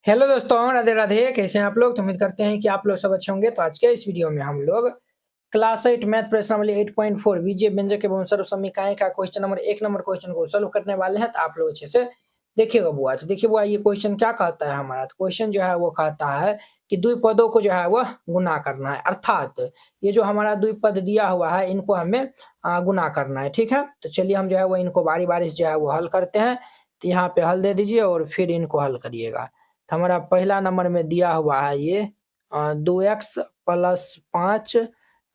Hello दोस्तों, राधे राधे। कैसे हैं आप लोग? तो उम्मीद करते हैं कि आप लोग सब अच्छे होंगे। तो आज के इस वीडियो में हम लोग क्लास 8 मैथ प्रश्नावली 8.4 बीजीय व्यंजक एवं सर्वसमीकाएं का क्वेश्चन नंबर 1 नंबर क्वेश्चन को सॉल्व करने वाले हैं। तो आप लोग अच्छे से देखिएगा बुआ। तो देखिए बुआ, ये क्वेश्चन क्या कहता है हमारा। तो क्वेश्चन जो है वो कहता है कि द्विपदों को जो है वो गुना करना है, अर्थात ये जो हमारा द्विपद दिया हुआ है इनको हमें गुना करना है। ठीक है, तो चलिए हम जो है वो इनको बारी बारी से जो है वो हल करते हैं। तो यहाँ पे हल दे दीजिए और फिर इनको हल करिएगा। तो हमारा पहला नंबर में दिया हुआ है ये 2x प्लस 5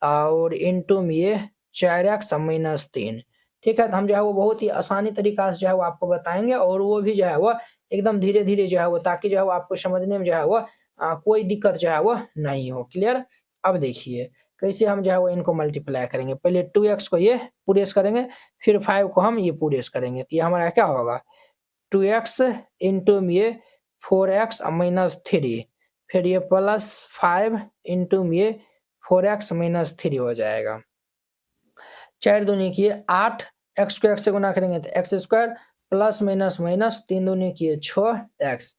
और इंटू में ये 4x माइनस 3। ठीक है, तो हम जो है वो बहुत ही आसानी तरीका से जो है वो आपको बताएंगे और वो भी जो है वो एकदम धीरे धीरे जो है वो, ताकि जो है वो आपको समझने में जो है वो कोई दिक्कत जो है वो नहीं हो। क्लियर? अब देखिए कैसे हम जो है वो इनको मल्टीप्लाई करेंगे। पहले 2x को ये पूरेस करेंगे, फिर 5 को हम ये पूरेस करेंगे। तो ये हमारा क्या होगा 2x इंटू में ये 4x माइनस 3, फिर ये प्लस 5 इंटू में ये 4x माइनस 3 हो जाएगा। 4 दूनी की 8, x को x से गुना करेंगे तो x square, plus minus minus 3 दूनी की 6x,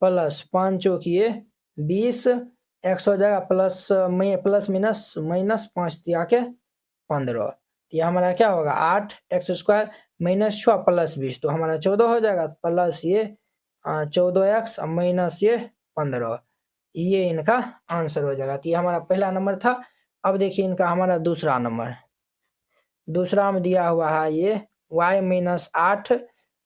प्लस 5 की 20, x हो जाएगा प्लस प्लस माइनस माइनस 5 दिया के 15। तो ये हमारा क्या होगा 8 एक्स स्क्वायर माइनस 6 प्लस 20, तो हमारा 14 हो जाएगा। प्लस ये 14x माइनस ये 15, ये इनका आंसर हो जाएगा। तो ये हमारा पहला नंबर था। अब देखिए इनका हमारा दूसरा नंबर, दूसरा में दिया हुआ है ये y माइनस 8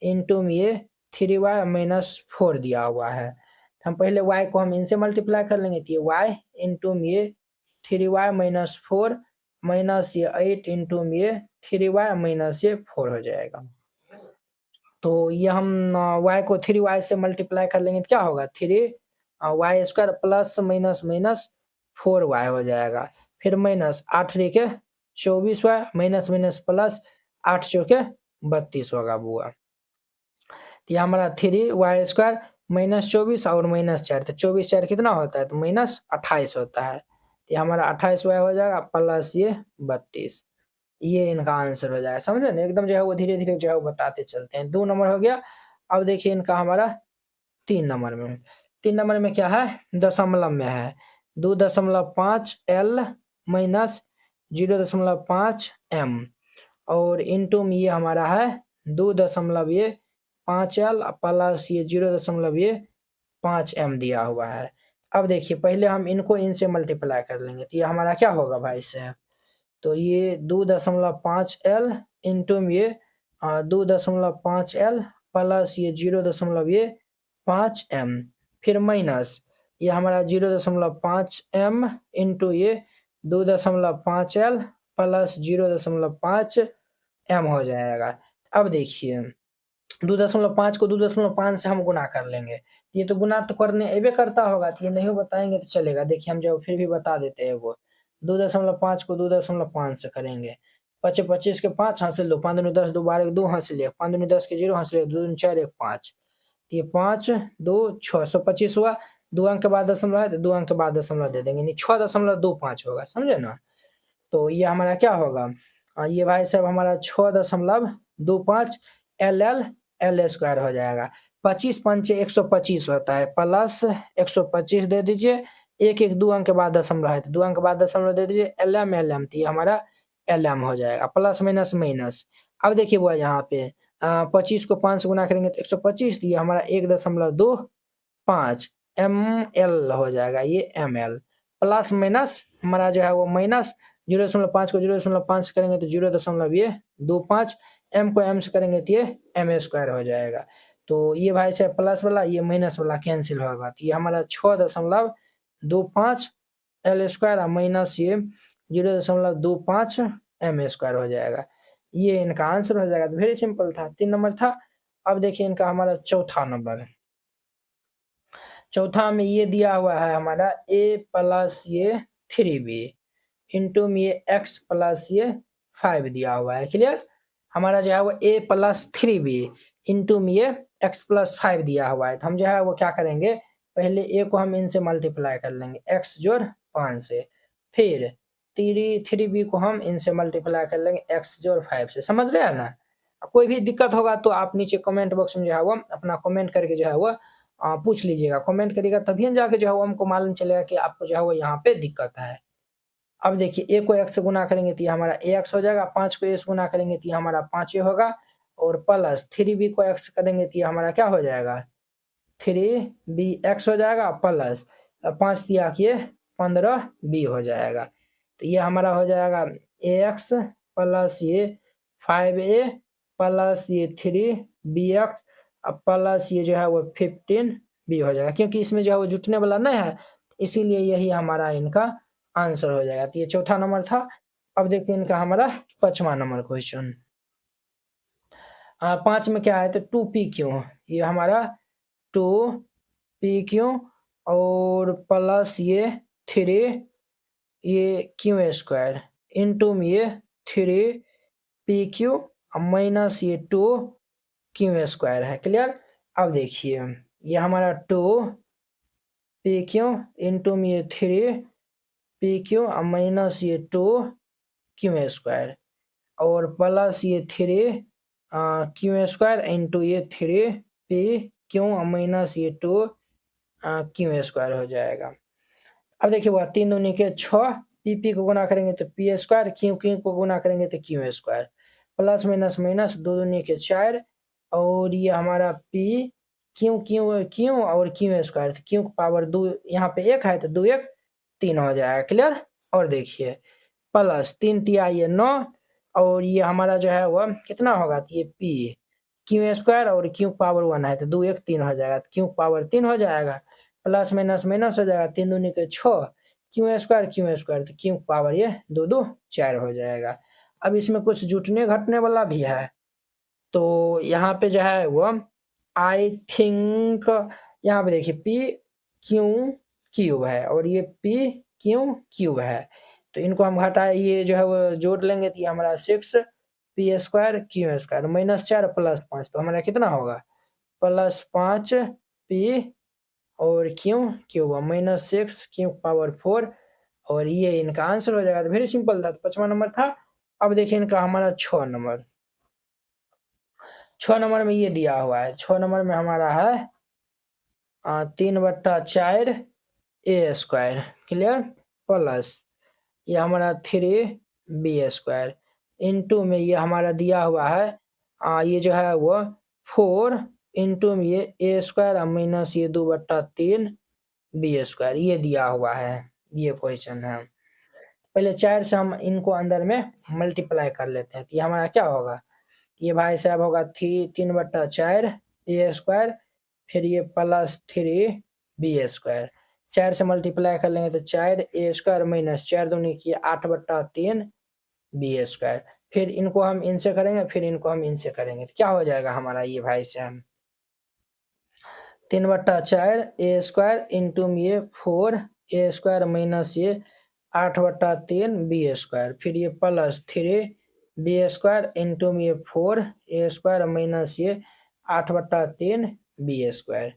इंटू में ये 3y माइनस 4 दिया हुआ है। हम पहले y को हम इनसे मल्टीप्लाई कर लेंगे। तो ये y इंटू में ये 3y माइनस 4 माइनस ये 8 इंटू में ये 3y माइनस ये 4 हो जाएगा। तो ये हम y को 3y से मल्टीप्लाई कर लेंगे तो क्या होगा 3y square plus minus minus 4y हो जाएगा। फिर माइनस 8 के 24y माइनस माइनस प्लस 8 चौके 32 होगा बुआ। तो ये हमारा 3y स्क्वायर माइनस 24 और माइनस 4, तो 24 4 कितना होता है तो माइनस 28 होता है। तो ये हमारा 28y हो जाएगा प्लस ये 32, ये इनका आंसर हो जाएगा। समझे ना, एकदम जो है वो धीरे धीरे जो है वो बताते चलते हैं। 2 नंबर हो गया। अब देखिए इनका हमारा 3 नंबर में, 3 नंबर में क्या है दशमलव में है 2.5 L माइनस 0.5 M और इंटू में ये हमारा है 2.5 L प्लस ये 0.5 M दिया हुआ है। अब देखिए पहले हम इनको इनसे मल्टीप्लाई कर लेंगे। तो ये हमारा क्या होगा भाई साहब, तो ये 2.5 L इंटू में ये 2.5 L प्लस ये 0.5 M, फिर माइनस ये हमारा 0.5 M इंटू ये 2.5 L प्लस 0.5 M हो जाएगा। अब देखिए 2.5 को 2.5 से हम गुना कर लेंगे। ये तो गुना तो करने अबे करता होगा, तो ये नहीं बताएंगे तो चलेगा। देखिए हम जब फिर भी बता देते हैं वो 2.5 को 2.5 से करेंगे। 25 25 के 5 हासिल 2, 5 दूनी 10, 2 12 2 हासिल 1, 5 दूनी 10 के 0 हासिल 1, 2 दूनी 4 1 5। ये 5 2 6 125 हुआ। 2 अंक के बाद दशमलव है तो 2 अंक के बाद दशमलव दे देंगे, नहीं 6.25 होगा। समझे ना, तो ये हमारा क्या होगा ये भाई साहब हमारा 6.25 L स्क्वायर हो जाएगा। 25 पंचे 125 होता है, प्लस 125 दे दीजिए। 1 1 2 अंक के बाद दशमलव है तो 2 अंक के बाद दशमलव दे दीजिए। LM तो ये हमारा LM हो जाएगा, प्लस माइनस माइनस। अब देखिए वो यहाँ पे 25 को 5 से गुना करेंगे तो 125, ये हमारा 1.25 ML हो जाएगा, ये ML। प्लस माइनस हमारा जो है वो माइनस 0.5 को 0.5 से करेंगे तो 0.25, M को M से करेंगे तो ये M स्क्वायर हो जाएगा। तो ये भाई साहब प्लस वाला ये माइनस वाला कैंसिल होगा। तो ये हमारा 6.25 L स्क्वायर माइनस ये 0.25 M स्क्वायर हो जाएगा, ये इनका आंसर हो जाएगा। तो वेरी सिंपल था, 3 नंबर था। अब देखिए इनका हमारा चौथा नंबर, चौथा में ये दिया हुआ है हमारा a प्लस ये 3b इंटू में ये x प्लस ये 5 दिया हुआ है। क्लियर, हमारा जो है वो a प्लस 3b इंटू में ये x प्लस 5 दिया हुआ है। तो हम जो है वो क्या करेंगे, पहले a को हम इनसे मल्टीप्लाई कर लेंगे x जोड़ 5 से, फिर 3b को हम इनसे मल्टीप्लाई कर लेंगे x जोड़ 5 से। समझ रहे हैं ना, कोई भी दिक्कत होगा तो आप नीचे कमेंट बॉक्स में जो है वो अपना कमेंट करके जो है वो पूछ लीजिएगा, कमेंट करिएगा, तभी न जाके जो है वो हमको मालूम चलेगा कि आपको जो है वो यहाँ पे दिक्कत है। अब देखिए a को x से गुना करेंगे तो ये हमारा ax हो जाएगा, 5 को a से गुना करेंगे तो ये हमारा 5a होगा, और प्लस 3b को x करेंगे तो ये हमारा क्या हो जाएगा 3bx हो जाएगा, प्लस 5 दिया कि 15b हो जाएगा। तो ये हमारा हो जाएगा ax प्लस ये 5a प्लस ये 3bx प्लस ये जो है वो 15b हो जाएगा, क्योंकि इसमें जो है वो जुटने वाला नहीं है, इसीलिए यही हमारा इनका आंसर हो जाएगा। तो ये चौथा नंबर था। अब देखते हैं इनका हमारा 5वां नंबर क्वेश्चन। 5 में क्या है तो 2p ये हमारा 2p और प्लस ये 3 ये q² इनटू में ये 3pq माइनस ये 2q² है। क्लियर। अब देखिए ये हमारा 2pq इनटू में ये 3pq माइनस ये 2q² और प्लस ये 3q² इंटू ये 3pq माइनस ये 2q² हो जाएगा। अब देखिए वह 3 दूनी के 6 pp को गुना करेंगे तो p² q को गुना करेंगे तो q² प्लस माइनस माइनस 2 दूनी के 4 और ये हमारा p q और q² q पावर 2 यहाँ पे 1 है तो 2 1 3 हो जाएगा। क्लियर। और देखिए प्लस 3 तिया ये 9 और ये हमारा जो है वह कितना होगा तो ये p q² और q पावर 1 है तो 2 1 3 हो जाएगा, तो q पावर 3 हो जाएगा, प्लस माइनस माइनस हो जाएगा, 3 दूनी के 6 q² तो q पावर ये 2 2 4 हो जाएगा। अब इसमें कुछ जुटने घटने वाला भी है, तो यहाँ पे जो है वो आई थिंक यहाँ पे देखिए p है और ये p है, तो इनको हम घटाए ये जो है वो जोड़ लेंगे तो ये हमारा 6p² q² माइनस 4 प्लस 5 तो हमारा कितना होगा प्लस 5p और q माइनस 6 q पावर 4 और ये इनका आंसर हो जाएगा। तो वेरी सिंपल था, तो 5वां नंबर था। अब देखिए इनका हमारा 6 नंबर। 6 नंबर में ये दिया हुआ है, 6 नंबर में हमारा है 3/4 a²। क्लियर। प्लस ये हमारा 3b² इनटू में ये हमारा दिया हुआ है ये जो है वो 4 इनटू में ये a² माइनस ये 2/3 b² ये दिया हुआ है। ये क्वेश्चन है। पहले 4 से हम इनको अंदर में मल्टीप्लाई कर लेते हैं, तो ये हमारा क्या होगा, ये भाई साहब होगा 3/4 a², फिर ये प्लस 3b²। 4 से मल्टीप्लाई कर लेंगे तो 4a² माइनस 4 दूनी की 8/3 b²। फिर इनको हम इनसे करेंगे, फिर इनको हम इनसे करेंगे, तो क्या हो जाएगा हमारा ये भाई साहब 3/4 a² इंटू ये 4a² माइनस ये 8/3 b², फिर ये प्लस 3b² इंटू ये 4a² माइनस ये 8/3 b²।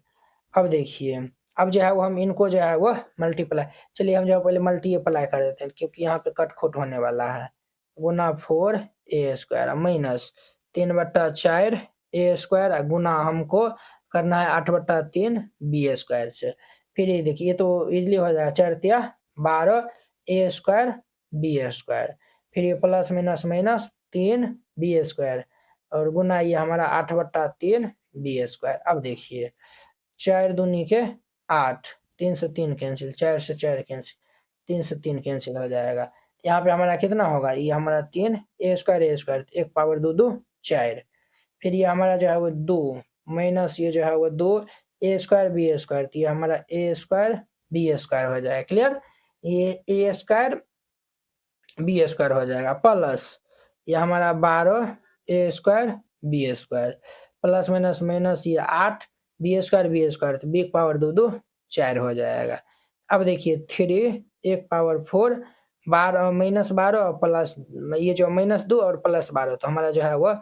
अब देखिए अब जो है वो हम इनको जो है वो मल्टीप्लाई, चलिए हम जो है पहले मल्टीप्लाई कर देते हैं क्योंकि यहाँ पे कट खोट होने वाला है, गुना 4a² माइनस 3/4 a² गुना हमको करना है 8/3 b² से। फिर ये देखिए ये तो इजीली हो जाएगा, 4 तिया 12 a² b², फिर ये प्लस माइनस माइनस 3 b² और गुना ये हमारा 8/3 b²। अब देखिए 4 दूनी के 8, 3 से 3 कैंसिल, 4 से 4 कैंसिल, 3 से 3 कैंसिल हो जाएगा। यहाँ पे हमारा कितना होगा, ये हमारा 3 a², 1 पावर 2 2 4, फिर ये हमारा जो है वो 2 माइनस ये जो है वो 2 a² b², तो ये हमारा a² b² हो जाएगा। क्लियर। ये a² b² हो जाएगा, प्लस ये हमारा 12 a² b² plus minus minus ये 8 b² तो b पावर 2 2 4 हो जाएगा। अब देखिए 3 1 पावर 4 12 माइनस 12 प्लस ये जो माइनस 2 और प्लस 12 तो हमारा जो है वो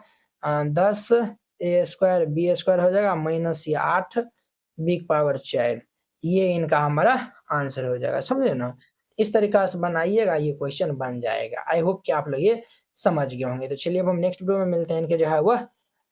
10 a² b² हो जाएगा माइनस ये 8 b पावर 4, ये इनका हमारा आंसर हो जाएगा। समझे ना। इस तरीका से बनाइएगा, ये क्वेश्चन बन जाएगा। आई होप कि आप लोग ये समझ गए होंगे। तो चलिए अब हम नेक्स्ट वीडियो में मिलते हैं, इनके जो है वह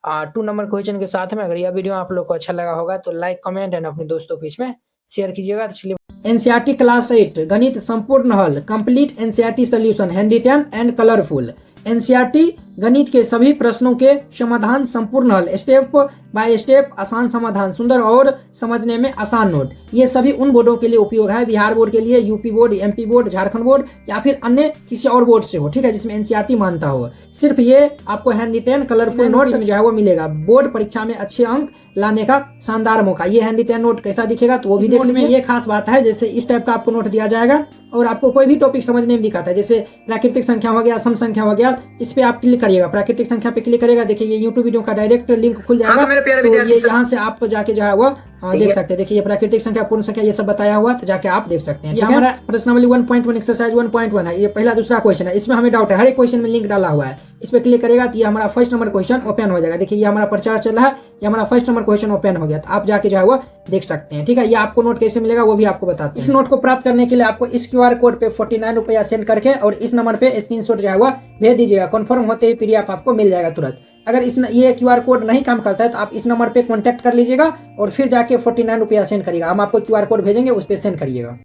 2 नंबर क्वेश्चन के साथ में। अगर यह वीडियो आप लोग को अच्छा लगा होगा तो लाइक, कमेंट एंड अपने दोस्तों के बीच में शेयर कीजिएगा। तो चलिए, एनसीईआरटी क्लास 8 गणित संपूर्ण हल complete NCERT solution handwritten and colourful. NCERT गणित के सभी प्रश्नों के समाधान संपूर्ण हल, स्टेप बाय स्टेप आसान समाधान, सुंदर और समझने में आसान नोट। ये सभी उन बोर्डों के लिए उपयोग है, बिहार बोर्ड के लिए, UP board, MP board, Jharkhand board या फिर अन्य किसी और बोर्ड से हो, ठीक है, जिसमें एनसीईआरटी मानता हो। सिर्फ ये आपको हैंड रिटेन कलरफुल नोट जो है वो मिलेगा। बोर्ड परीक्षा में अच्छे अंक लाने का शानदार मौका। ये हैंड रिटेन नोट कैसा दिखेगा तो वो भी देख लीजिए। ये खास बात है, जैसे इस टाइप का आपको नोट दिया जाएगा और आपको कोई भी टॉपिक समझने में दिखाता है, जैसे प्राकृतिक संख्या हो गया, सम संख्या हो गया, इस पे आप क्लिक करिएगा, प्राकृतिक संख्या पे क्लिक करेगा, देखिए ये यूट्यूब वीडियो का डायरेक्ट लिंक खुल जाएगा। तो ये यहाँ से आप जाके जो है वो देख सकते हैं। देखिए ये प्राकृतिक संख्या, पूर्ण संख्या, ये सब बताया हुआ, तो जाके आप देख सकते हैं। ये हमारा प्रश्नावली 1.1 एक्सरसाइज 1.1 है। ये पहला दूसरा क्वेश्चन है, इसमें हमें डाउट है, हर एक क्वेश्चन में लिंक डाला हुआ है। इस पे क्लिक करेगा तो ये हमारा फर्स्ट नंबर क्वेश्चन ओपन हो जाएगा। देखिए ये हमारा प्रचार चल रहा है, ये हमारा फर्स्ट नंबर क्वेश्चन ओपन हो गया, तो आप जाके जो है वो देख सकते हैं, ठीक है। ये आपको नोट कैसे मिलेगा वो भी आपको बताते हैं। इस नोट को प्राप्त करने के लिए आपको इस QR कोड पे 49 रुपया सेंड करके और इस नंबर पे स्क्रीनशॉट जो है वो भेज दीजिएगा। कन्फर्म होते ही PDF आपको मिल जाएगा तुरंत। अगर ये QR कोड नहीं काम करता है तो आप इस नंबर पे कॉन्टैक्ट कर लीजिएगा और फिर जाके 49 रुपया सेंड करिएगा। हम आपको QR कोड भेजेंगे, उस पर सेंड करिएगा।